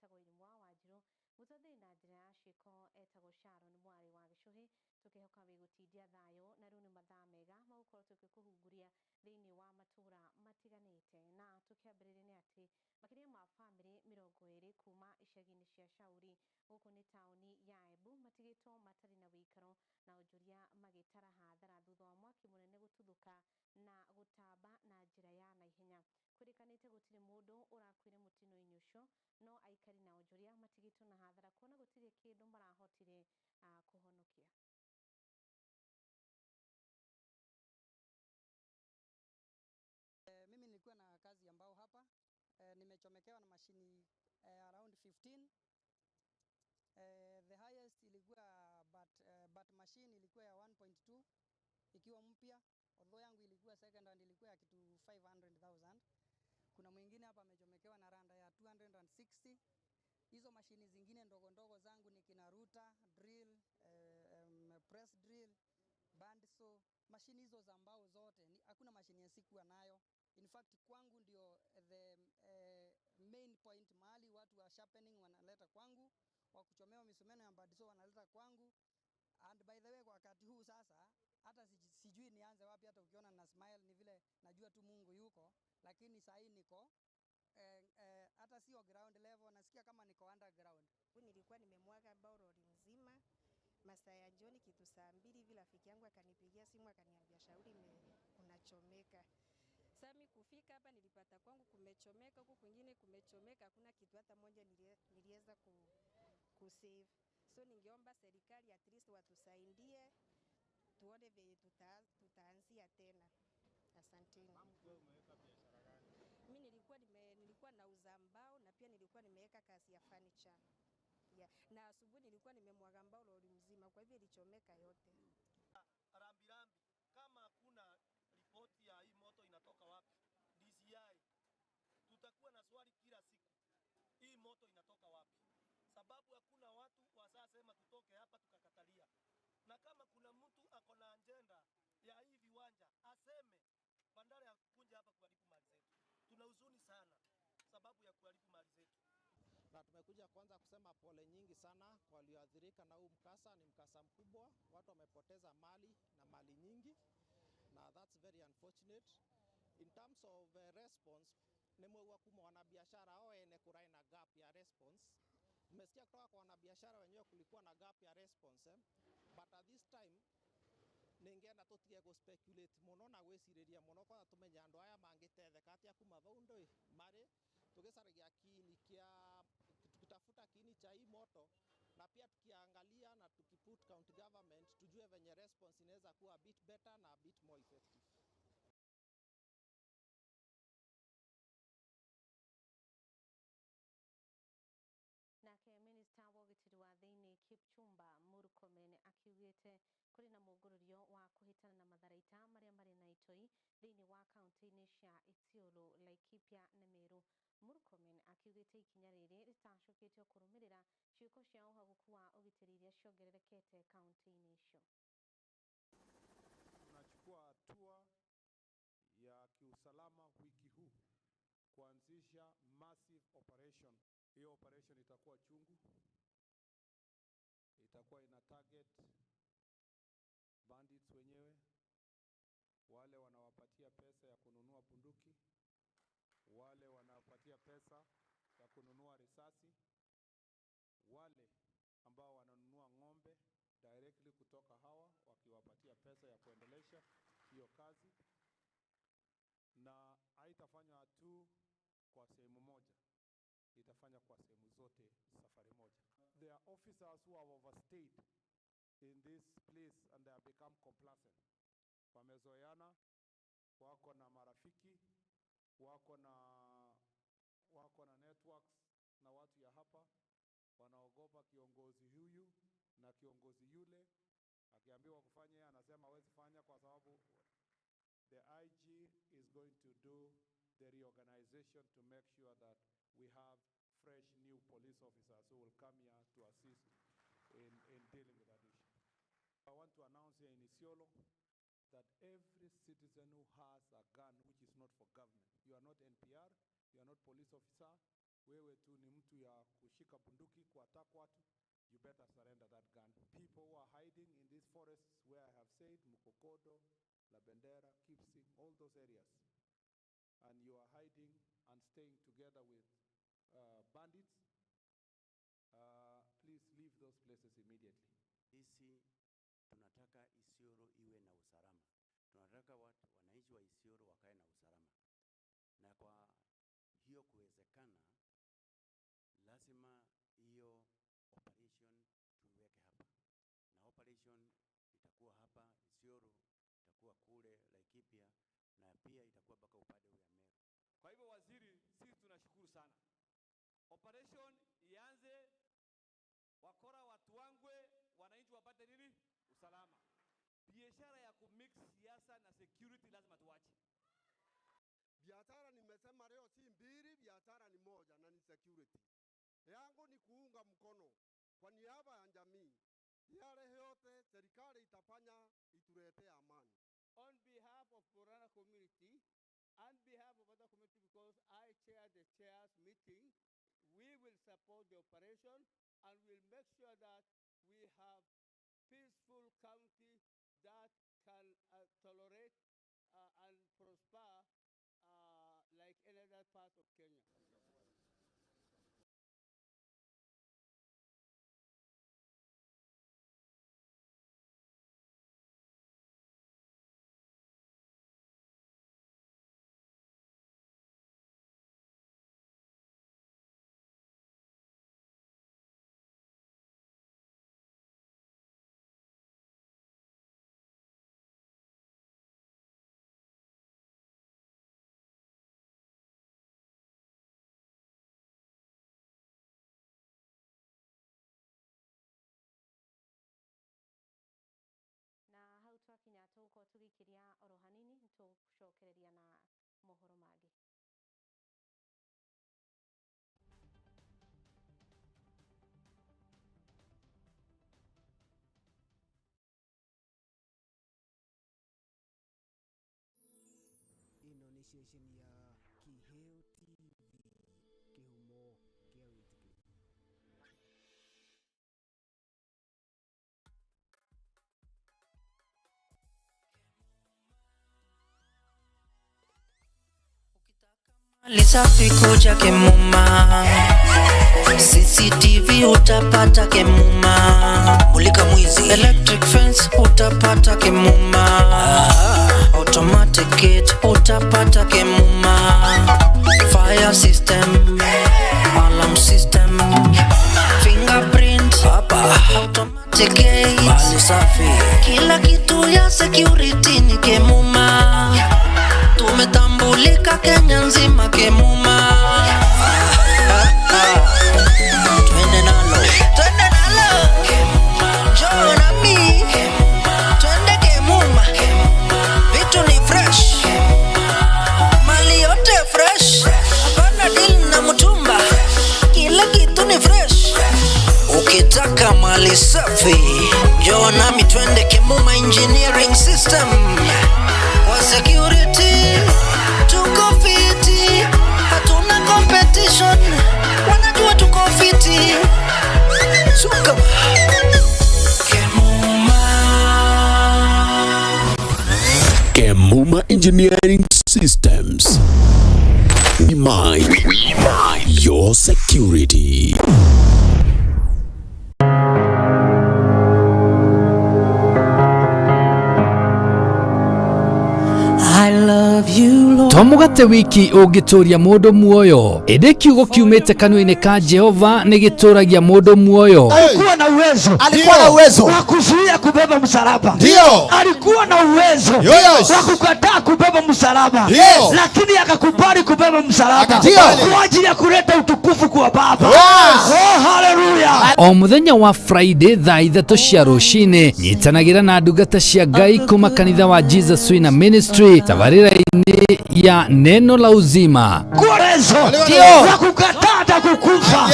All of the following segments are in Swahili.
etagwo Irimwa Wanjiru mutathiĩ na njĩra ya ciĩko etagwo Sharon Mwari wa Gĩcũhĩ tũkĩhoka wĩgũtindia thayũ na rĩu nĩ mathaa mega magũkorwo tũgĩkũhungũria thĩinĩ wa matũra matiganĩte na tũkĩambĩrĩria nĩ atĩ makĩria ma bamĩrĩ 20 kuma icagi-inĩ cia Shauri gũkũ nĩ taũni ya Embu matigĩtwo matarĩ na wĩikaro na onjoria magĩtara hathara thutha wa mwaki mũnene gũtuthũka na gũtamba na njĩra ya naihenya. Kwĩrĩkanĩte gũtirĩ mũndũ ũrakuire mũtino-inĩ ũcio no aikari na onjoria matigĩtwo na hathara kuona gũtirĩ kĩndũ marahotire kũhonokia. Mimi nilikuwa na kazi ambao hapa nimechomekewa na mashini around 15. The highest ilikuwa but machine ilikuwa ya 1.2 ikiwa mpya, although yangu ilikuwa second hand, ilikuwa ya kitu 500,000. Kuna mwingine hapa amechomekewa na randa ya 260. Hizo mashini zingine ndogo ndogo zangu ni kina router, drill, press drill, bandsaw. Mashini hizo za mbao zote, hakuna mashini sikuwa nayo. In fact kwangu ndio the main point, mahali watu wa sharpening wanaleta kwangu, wa kuchomewa misumeno ya bandsaw wanaleta kwangu. And by the way, kwa wakati huu sasa hata sijui nianze wapi. Hata ukiona na smile ni vile najua tu Mungu yuko, lakini saa hii niko hata sio ground level, nasikia kama niko underground. Nilikuwa nimemwaga baurori mzima masaa ya jioni kitu saa 2 hivi, rafiki yangu akanipigia simu akaniambia Shauri unachomeka. Sasa kufika hapa nilipata kwangu kumechomeka, huku kwingine kumechomeka, hakuna kitu hata moja niliweza kusave. So ningeomba serikali at least watusaidie tuone vile tutaanzia tena. Asanteni. Wewe umeweka biashara gani? Mimi nilikuwa nauza mbao na pia nilikuwa nimeweka kazi ya furniture. Yeah. Na asubuhi nilikuwa nimemwaga mbao lori mzima, kwa hivyo ilichomeka yote. Rambirambi, kama hakuna ripoti ya hii moto inatoka wapi, DCI, tutakuwa na swali kila siku. Hii moto inatoka wapi? Sababu hakuna watu wasasema tutoke hapa tukakatalia. Na kama kuna mtu ako na agenda ya hii viwanja aseme, bandara ya kukunja hapa kuharibu mali zetu. Tuna huzuni sana sababu ya kuharibu mali zetu. Na tumekuja kwanza kusema pole nyingi sana kwa walioathirika na huu mkasa. Ni mkasa mkubwa, watu wamepoteza mali na mali nyingi, na that's very unfortunate. In terms of response, nimegua kuma wanabiashara hao ene kurai na gap ya response. Tumesikia kutoka kwa wanabiashara wenyewe kulikuwa na gap ya response, but at this time ningeenda tutige go speculate muno na gwiciriria muno, kwa tumenya andu aya mangitetheka atia kuma vaundo mari tugisaragia kiini kia tukitafuta kiini cha hii moto, na pia tukiangalia na tukiput county government tujue venye response inaweza kuwa a bit better na a bit more effective. Nake minista wa ũgitĩri wa thĩinĩ Kipchumba Murkomen akiugĩte kũrĩ na mũngũrũrio wa kũhĩtana na matharaita marĩa marĩ na itoi thĩinĩ wa kaunti-inĩ cia Isiolo, Laikipia na Meru. Murkomen akiugĩte ikinya rĩrĩ rĩtacũkĩtio kũrũmĩrĩra ciĩko cia ũhagũku wa ũgitĩri iria ciongererekete kaunti-inĩ icio. Tunachukua hatua ya kiusalama wiki huu kuanzisha massive operation. Hiyo operation itakuwa chungu, itakuwa ina target bandits wenyewe, wale wanawapatia pesa ya kununua bunduki, wale wanawapatia pesa ya kununua risasi, wale ambao wananunua ng'ombe directly kutoka hawa wakiwapatia pesa ya kuendelesha hiyo kazi. Na haitafanywa tu kwa sehemu moja, itafanya kwa sehemu zote safari moja. There are officers who have overstayed in this place and they have become complacent. Wamezoeana, wako na marafiki, wako na networks na watu ya hapa, wanaogopa kiongozi huyu na kiongozi yule. Akiambiwa kufanya anasema hawezi fanya kwa sababu the IG is going to do the reorganization to make sure that we have fresh new police officers who will come here to assist in dealing with that issue. I want to announce here in Isiolo that every citizen who has a gun which is not for government, you are not NPR, you are not police officer, wewe tu ni mtu ya kushika bunduki kuattack watu, you better surrender that gun. People who are hiding in these forests where I have said, Mukokodo, La Bendera, Kipsing, all those areas, and you are hiding and staying together with bandits, please leave those places immediately. Sisi tunataka Isiolo iwe na usalama. Tunataka wananchi wa Isiolo wakae na usalama. Na kwa hiyo kuwezekana, lazima hiyo operation tuweke hapa. Na operation itakuwa hapa Isiolo, itakuwa kule Laikipia, na pia itakuwa mpaka upande wa Meru. Kwa hivyo waziri, sisi tunashukuru sana. Operation ianze, wakora watu wangwe, wananchi wapate nini? Usalama. Biashara ya kumix siasa na security lazima tuache. Biashara nimesema leo si mbili, biashara ni moja na ni security. Yangu ni kuunga mkono kwa niaba ya jamii. Yale yote serikali itafanya ituletee amani. On behalf of Borana community and behalf of other community, because I chair the chairs meeting, we will support the operation and will make sure that we have peaceful county that can tolerate and prosper like any other part of Kenya. twakinya tuko tugikiria oro hanini tucokereria na mohoro magi. Ino ni station ya Kiheo TV, Kihumo kia witiki. Lisafi kuja Kemuma, CCTV utapata Kemuma, mulika mwizi, electric fence utapata Kemuma, automatic gate utapata Kemuma, fire system, alarm system, fingerprint hapa, automatic gate, bali safi, kila kitu ya security ni Kemuma. Tumetambulika Kenya nzima Kemuma. Twende nalo Kemuma, njoo na mi Kemuma, twende Kemuma. Vitu ni fresh mali yote fresh, hapana deal na mtumba, kila kitu ni fresh. Ukitaka mali safi njoo na mi twende Kemuma Engineering System. Wa security tuko fiti, hatuna competition, wanajua tuko fiti. Suka Kemuma Engineering Systems. We mind your security. Tomugate wiki ugituria mundu muoyo indi kiugo kiumite kanua-ini ka Jehova ni gituragia mundu muoyo. Alikuwa na uwezo wa kuzuia kubeba msalaba. Ndio. Alikuwa na uwezo wa kukataa kubeba msalaba. Lakini akakubali kubeba msalaba kwa ajili ya kuleta utukufu kwa Baba. Oh, haleluya. O muthenya wa Friday thaa 3 cia rucini nyitanagira na ndungata cia Ngai kuma kanitha wa Jesus Wina Ministry tabarira-ini ya neno la uzima. Uwezo wa kukataa na kukufa.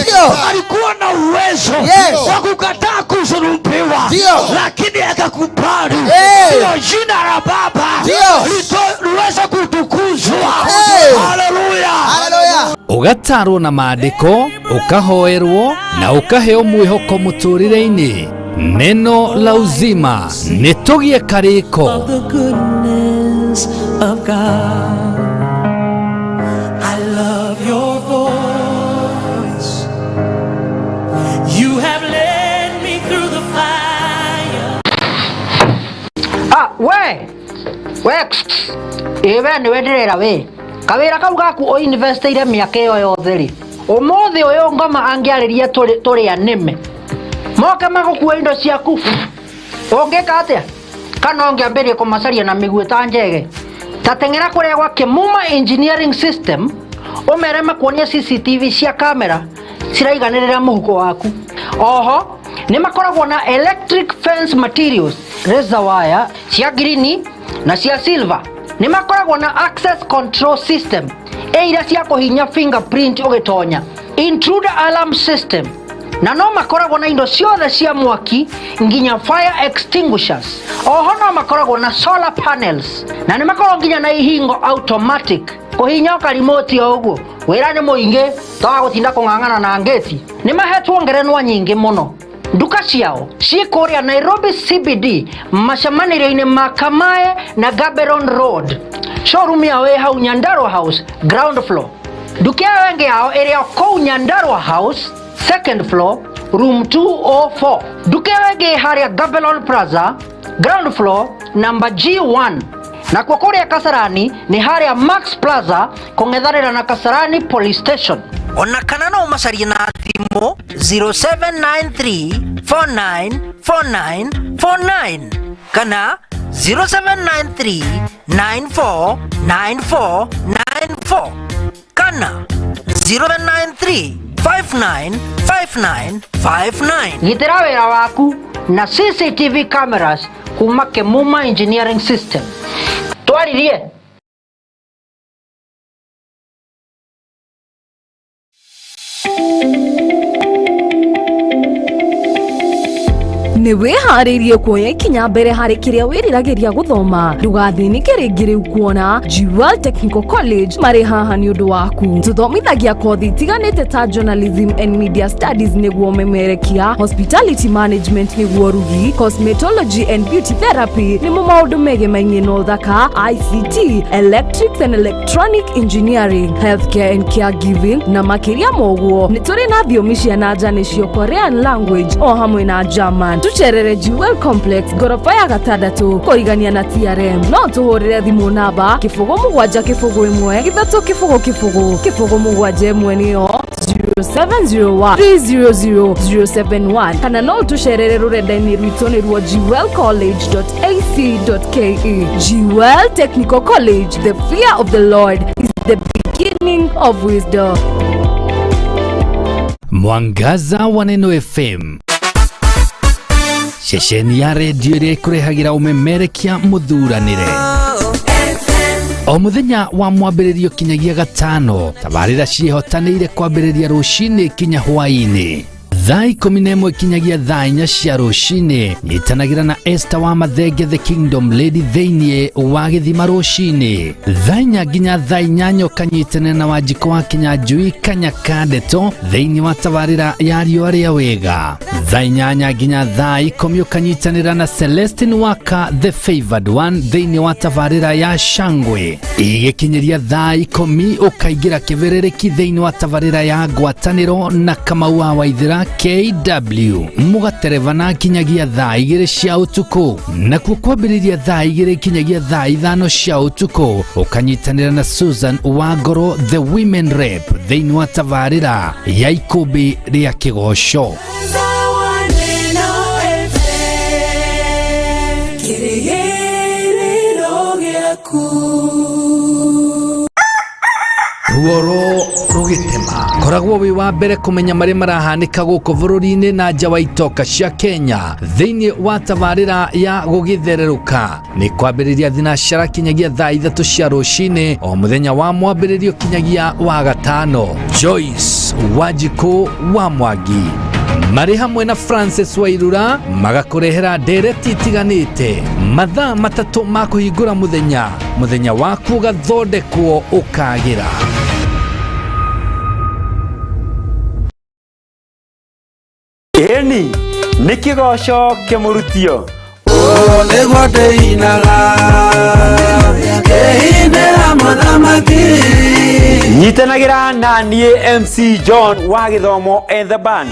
Alikuwa na uwezo wa kukataa kusulubiwa, lakini akakubali. Ndio jina la Baba liweza kutukuzwa. Haleluya. ugatarwo na maandiko, ukahoerwo na ukaheo mwihoko muturire-ini. Neno la uzima, nitugie kariko. The goodness of God. I love your voice. You have led me through the fire. Ewe ni wenderera we. Kawira kau gaku o investire miaka iyo yothe ri. Umuthi uyu ngoma angiariria turi anime. Moke magukua indo ciaku. Ongeka atia? Kana ongiambirie kumacaria na miguu ta njege. Tatengera kuria gwa Kimuma Engineering System, umere makuonia CCTV cia kamera ciraiganirira muhuko waku. Oho, ni makoragwo na electric fence materials, razor wire cia green na cia silver. Ni makoragwo na access control system, eira cia kuhinya fingerprint ugitonya, intruder alarm system. Na no makoragwo na indo ciothe cia mwaki nginya fire extinguishers. Oho no makoragwo na solar panels. Na ni makoragwo nginya na ihingo automatic. Kuhinya ka remote oguo. Wira ni muingi tawa gutinda kung'ang'ana na ngeti. Ni mahetwo ngerenwa nyingi muno. Duka ciao cikuria Nairobi CBD, macamanĩrio-inĩ ma Kamae na Gaborone Road. Showroom yao ĩ hau Nyandarua House ground floor. Duka yao ĩngĩ yao ĩrĩ kũu Nyandarua House second floor room 204. Duka yao ĩngĩ harĩa Gaborone Plaza ground floor number G1. Na kwa kuria Kasarani ni harĩa Max Plaza kũng'ethanĩra na Kasarani Police Station. Ona kana no macarie na thimo 0793494949 kana 0793949494 kana 0793595959. Gitira wira waku na CCTV cameras kuma Kimuma Engineering System. Twaririe ni wihariirie kuoya ikinya mbere hari kiria wiriragiria guthoma. Ndugathinike ringi riu kuona Jewel Technical College mari haha ni undu waku. Tuthomithagia kothi itiganite ta journalism and media studies niguo memerekia, hospitality management niguo rugi, cosmetology and beauty therapy nimo maundu mege maingi no thaka, ICT, electrics and electronic engineering, healthcare and caregiving na makiria moguo. Ni turi na thiomi cia nanja nicio Korean language o hamwe na German. Tucherere Jewel Complex gorofa ya gatandatu kurigania na TRM. No tuhurire thimu namba 0717 niyo 0701300071 kana no tucherere rurenda-ini rwitu ni ruo jewelcollege.ac.ke. Jewel Technical College, the fear of the Lord is the beginning of wisdom. Mwangaza wa Neno FM, shesheni ya redio iria ikurehagira umemerekia muthuranire o muthenya wa mwambĩrĩrio kinyagia gatano. Tabarĩra ciĩhotanĩire kwambĩrĩria rũcinĩ kinya hwaĩ-inĩ thaa 11 kinyagia thaa 4 cia rũcinĩ. Nyitanagĩra na Esther wa Mathenge the Kingdom Lady thĩinĩ wa Gĩthima rũcinĩ thaa 4 nginya thaa 8. Ũkanyitanĩra na Wanjikũ wa Kinyanjui Kanyaka Ndeto thĩinĩ wa tabarĩra ya Riũa rĩa Wega thaa 8 nginya thaa 10. Ũkanyitanĩra na Celestine Waka the Favored One thĩinĩ wa tabarĩra ya Shangwe. Igĩkinyĩria thaa 10 ũkaingĩra kĩberereki thĩinĩ wa tabarĩra ya Ngwatanĩro na Kamau wa Waithĩra KW mugaterevana kinyagia thaa 2 cia utuku. Na kwambĩrĩria thaa 2 kinyagia thaa 5 cia utuku ũkanyitanĩra na Susan Wangoro the Women Rep thĩinĩ wa tabarĩra ya Ikũmbĩ rĩa Kĩgoco. Ruoro rugitema koragwo wi wa mbere kumenya mari marahanika guko bururi-ini na nja wa itoka cia Kenya thĩinĩ wa tabarĩra ya gũgĩthereruka. Nĩ kwambĩrĩria thinacara kinyagia thaa 3 cia rũcinĩ o mũthenya wa mwambĩrĩrio kinyagia wa gatano. Joyce Wanjikũ wa Mwangi mari hamwe na Francis Wairura magakũrehera ndereti itiganĩte mathaa matatũ ma kũhingũra mũthenya waku ũgathondekwo ũkagĩra. Eni nikigoco kimurutio Negode inaga Kehindera mothamaki Nyitanagira na nie MC John wa Githomo and the band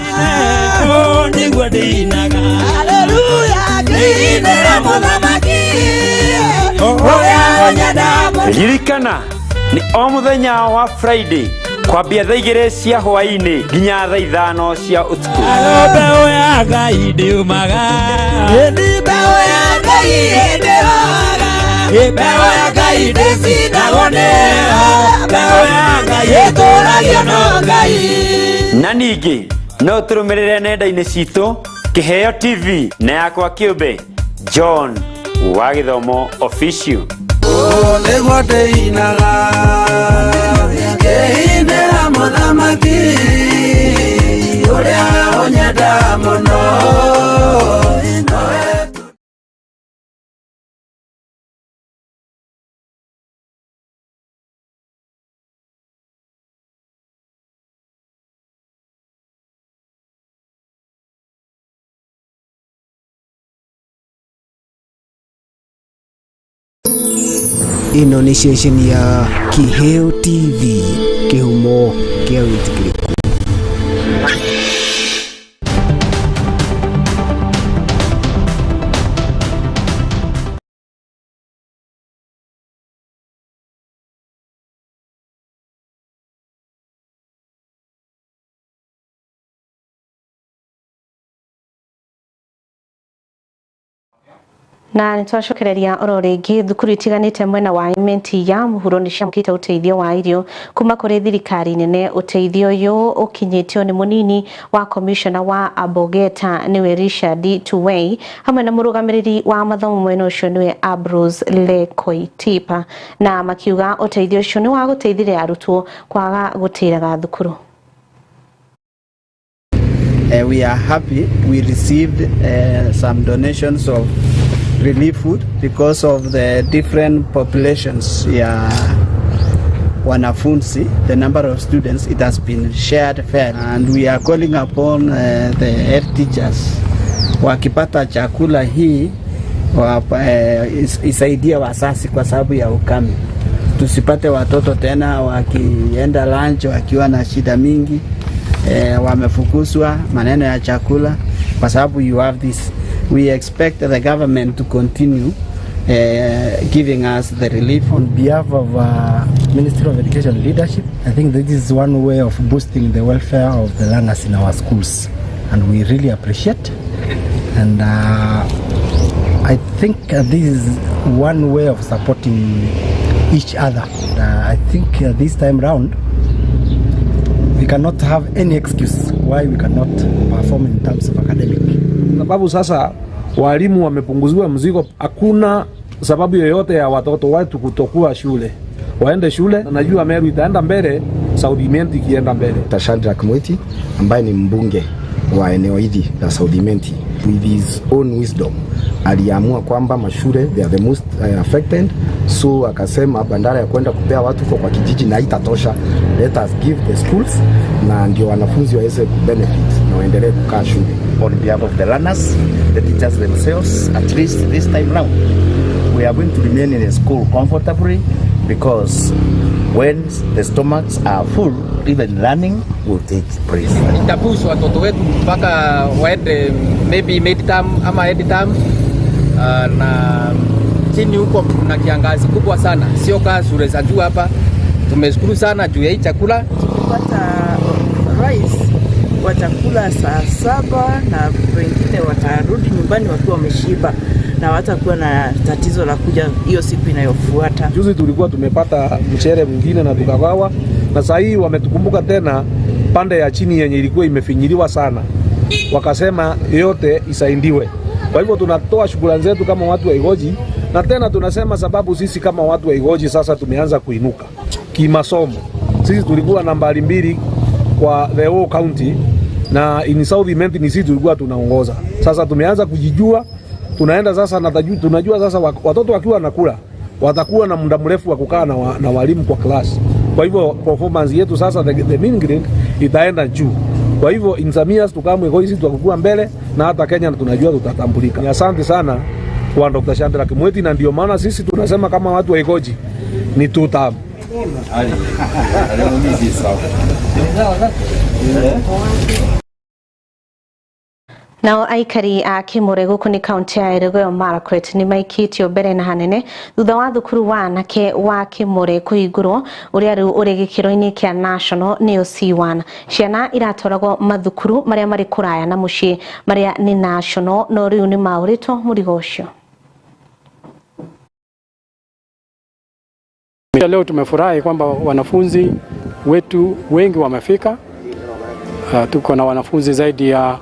Negode inaga Hallelujah Kehindera mothamaki Oya onyada Ririkana ni o muthenya wa Friday kwambia thaa 2 cia hwaini nginya thaa 5 cia utuku. Beo ya Ngai ndiumaga beo ya Ngai ndiumaga beo ya Ngai ndicindagone beo ya Ngai itũragio no Ngai. Na ningĩ no tũrũmĩrĩre nenda-inĩ citũ Kĩheo TV na yakwa kĩũmbe John wa Githomo Official. Nĩguo ndĩinaga kĩhindĩra mũthamaki ũrĩa ũnyenda mũno. Ino ni station ya Kiheo TV, kihumo kia witikiriku. Na nitwacokereria oro ringi thukuru itiganite mwena wa imenti ya muhuro ni ciamukite uteithio wa irio kuma kuri thirikari nene. Uteithio uyu ukinyitio ni munini wa commissioner wa Abogeta niwe Richard Tuwei hamwe na murugamiriri wa mathomo mwena ucio niwe Abrose Lekoitipa, na makiuga uteithio ucio ni wa guteithire arutwo kwaga gutiraga thukuru. We are happy we received some donations of relief food because of the different populations wanafunzi, the number of students, it has been shared fair, and we are calling upon the head teachers wakipata chakula hii isaidie wasasi kwa sababu ya ukame, tusipate watoto tena wakienda lunch wakiwa na shida mingi, wamefukuzwa maneno ya chakula kwa sababu you have this. We expect the government to continue giving us the relief. On behalf of Ministry of Education leadership, I think this is one way of boosting the welfare of the learners in our schools, and we really appreciate. And I think this is one way of supporting each other. I think this time round we cannot have any excuse why we cannot perform in terms of academic. Sababu sasa walimu wamepunguziwa mzigo, hakuna sababu yoyote ya watoto wetu kutokuwa shule. Waende shule, na najua Meru itaenda mbele, South-Imenti ikienda mbele. Shadrack Mwiti ambaye ni mbunge wa eneo hili la South-Imenti, with his own wisdom aliamua kwamba mashule they are the most affected, so akasema bandara ya kwenda kupea watu kwa kijiji na itatosha, let us give the schools na ndio wanafunzi waweze kubenefit na waendelee kukaa shule. On behalf of the learners, the teachers themselves, at least this time round, we are going to remain in the school comfortably, because when the stomachs are full, even learning will take place. Itapush watoto wetu mpaka waende maybe mid-term ama end-term, na chini huko na kiangazi kubwa sana, sio kaa shule za juu hapa. Tumeshukuru sana juu ya hii chakula. Tupata rice wa chakula saa 7 na wengine watarudi nyumbani wakiwa wameshiba na watakuwa na tatizo la kuja hiyo siku inayofuata. Juzi tulikuwa tumepata mchere mwingine na tukagawa, na sasa hii wametukumbuka tena pande ya chini yenye ilikuwa imefinyiliwa sana, wakasema yote isaidiwe. Kwa hivyo tunatoa shukrani zetu kama watu wa Igoji, na tena tunasema sababu sisi kama watu wa Igoji sasa tumeanza kuinuka kimasomo. Sisi tulikuwa nambari 2 kwa the whole county, na in South-Imenti ni sisi tulikuwa tunaongoza. Sasa tumeanza kujijua, tunaenda sasa na tunajua sasa watoto wakiwa nakula watakuwa na muda mrefu wa kukaa na walimu kwa class. Kwa hivyo performance yetu sasa the mean grade itaenda juu. Kwa hivyo in some years tukamwe kwa hizi tutakuwa mbele na hata Kenya tunajua tutatambulika. Asante sana kwa Dr. Chandra Kimweti, na ndio maana sisi tunasema kama watu wa Igoji ni tuta Nao aikari a Kimure guku ni kaunti ya Elgeyo Marakwet ni maikitio mbere na hanene thutha wa thukuru wa anake wa Kimure kuhingurwo uria riu uri gikiro-ini kia national neo C1. Ciana iratoragwo mathukuru maria mari kuraya na mucii maria ni national no riu ni mauritwo murigo ucio. Leo tumefurahi kwamba wanafunzi wetu wengi wamefika. Tuko na wanafunzi zaidi ya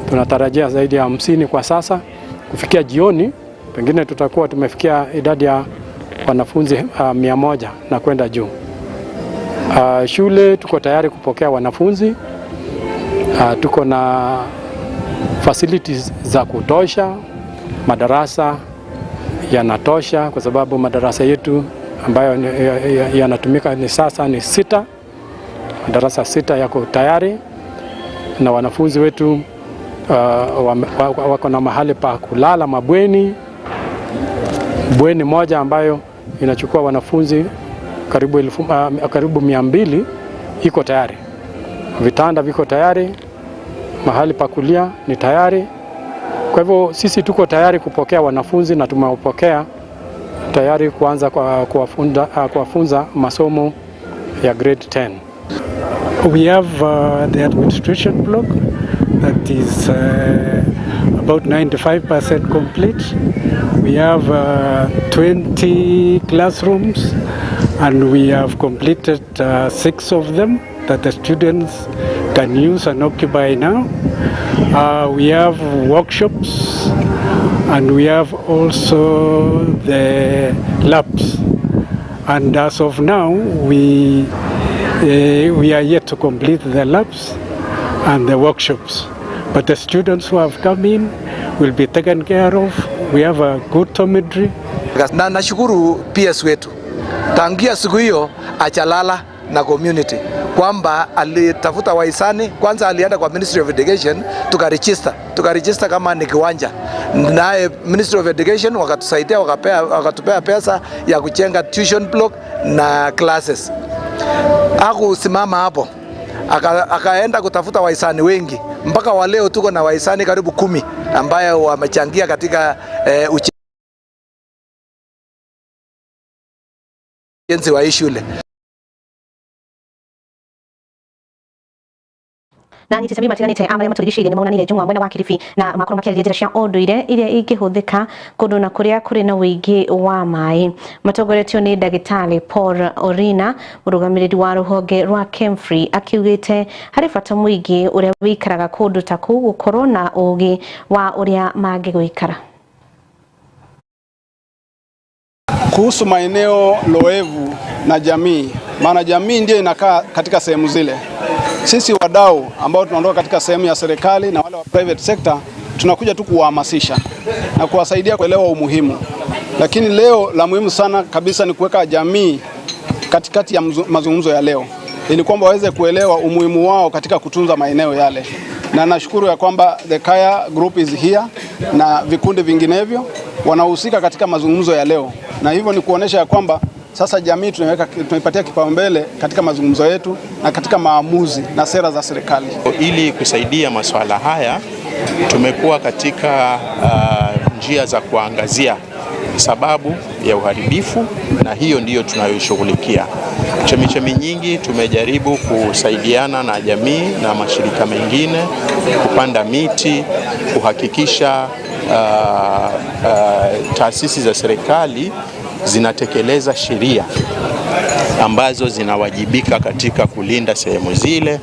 tunatarajia zaidi ya 50 kwa sasa. Kufikia jioni pengine tutakuwa tumefikia idadi ya wanafunzi 100 na kwenda juu. Shule tuko tayari kupokea wanafunzi. Tuko na facilities za kutosha, madarasa yanatosha kwa sababu madarasa yetu ambayo yanatumika ni sasa ni 6. Madarasa 6 yako tayari na wanafunzi wetu wako na mahali pa kulala, mabweni. Bweni moja ambayo inachukua wanafunzi karibu 200 iko tayari. Vitanda viko tayari, mahali pa kulia ni tayari. Kwa hivyo sisi tuko tayari kupokea wanafunzi na tumewapokea tayari kuanza kuwafunza masomo ya grade 10. We have the administration block that is about 95% complete. We have 20 classrooms and we have completed 6 of them that the students can use and occupy now. We have workshops and we have also the labs. And as of now, we are yet to complete the labs and the workshops. But the students who have come in will be taken care of. We have a good dormitory. Na nashukuru PS wetu. Tangia siku hiyo achalala na community kwamba alitafuta wahisani. Kwanza alienda kwa Ministry of Education tukaregister kama ni kiwanja, naye Ministry of Education wakatusaidia wakatupea pesa ya kujenga tuition block na classes. Hakusimama hapo, akaenda kutafuta wahisani wengi. Mpaka wa leo tuko na wahisani karibu 10 ambayo wamechangia katika ujenzi wa shule. Na nitizamia matiganite ambaye maturigicire ni maunanire jungwa mwena wa Kilifi na makoro makiaria njira cia unduire iria ingihuthika kundu na kuria kuri na wingi wa mai. Matogoretio ni Dagitari Paul Orina, murugamiriri wa ruhonge rwa Kemfrey, akiugite hari bata muingi uria wikaraga kundu ta kuu gukorwo na ugi wa uria mangiguikara. Kuhusu maeneo loevu na jamii, maana jamii ndiyo inakaa katika sehemu zile. Sisi wadau ambao tunaondoka katika sehemu ya serikali na wale wa private sector tunakuja tu kuwahamasisha na kuwasaidia kuelewa umuhimu. Lakini leo la muhimu sana kabisa ni kuweka jamii katikati ya mazungumzo ya leo, ili kwamba waweze kuelewa umuhimu wao katika kutunza maeneo yale. Na nashukuru ya kwamba the Kaya Group is here na vikundi vinginevyo wanahusika katika mazungumzo ya leo. Na hivyo ni kuonesha ya kwamba sasa jamii tunaipatia kipaumbele katika mazungumzo yetu na katika maamuzi na sera za serikali. Ili kusaidia masuala haya tumekuwa katika njia za kuangazia sababu ya uharibifu, na hiyo ndiyo tunayoshughulikia. Chemichemi nyingi tumejaribu kusaidiana na jamii na mashirika mengine kupanda miti, kuhakikisha taasisi za serikali zinatekeleza sheria ambazo zinawajibika katika kulinda sehemu zile,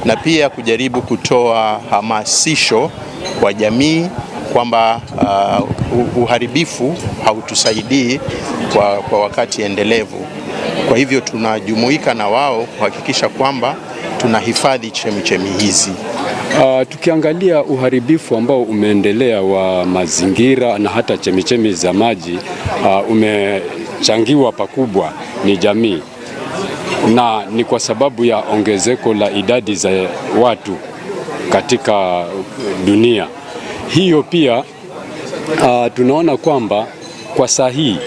na pia kujaribu kutoa hamasisho kwa jamii kwamba uharibifu hautusaidii kwa wakati endelevu. Kwa hivyo tunajumuika na wao kuhakikisha kwamba tunahifadhi chemichemi hizi. Tukiangalia uharibifu ambao umeendelea wa mazingira na hata chemichemi za maji umechangiwa pakubwa ni jamii. na ni kwa sababu ya ongezeko la idadi za watu katika dunia. Hiyo pia tunaona kwamba kwa sahihi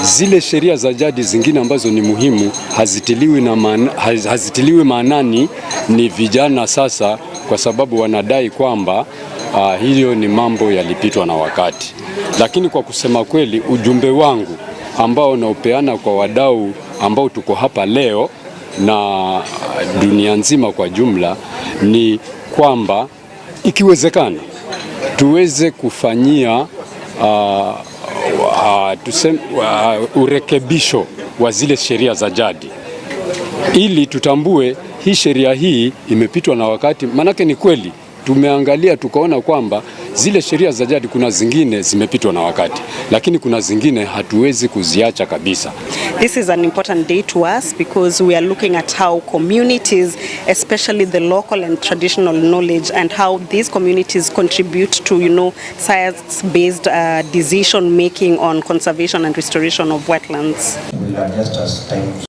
zile sheria za jadi zingine ambazo ni muhimu hazitiliwi maanani ni vijana sasa, kwa sababu wanadai kwamba hiyo ni mambo yalipitwa na wakati. Lakini kwa kusema kweli, ujumbe wangu ambao naopeana kwa wadau ambao tuko hapa leo na dunia nzima kwa jumla ni kwamba ikiwezekana tuweze kufanyia urekebisho wa zile sheria za jadi, ili tutambue hii sheria hii imepitwa na wakati. Manake ni kweli tumeangalia tukaona kwamba zile sheria za jadi kuna zingine zimepitwa na wakati, lakini kuna zingine hatuwezi kuziacha kabisa. This is an important day to us because we are looking at how communities, especially the local and traditional knowledge, and how these communities contribute to, science-based decision making on conservation and restoration of wetlands. We'll adjust as time.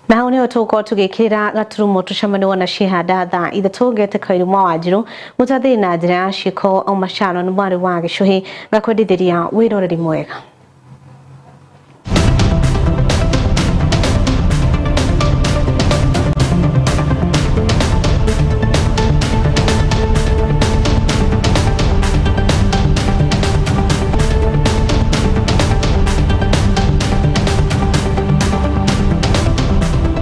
Na hau nĩho tũgũkorwo tũgĩkĩra gaturumo tũcemania na cihanda thaa ithatũ ngĩtĩka Iruma Wanjiru mũtathĩ na njĩra ya ciĩko Oma Sharon mwarĩ wa Gĩcũhĩ ngakwendithĩria wĩroreri mwega.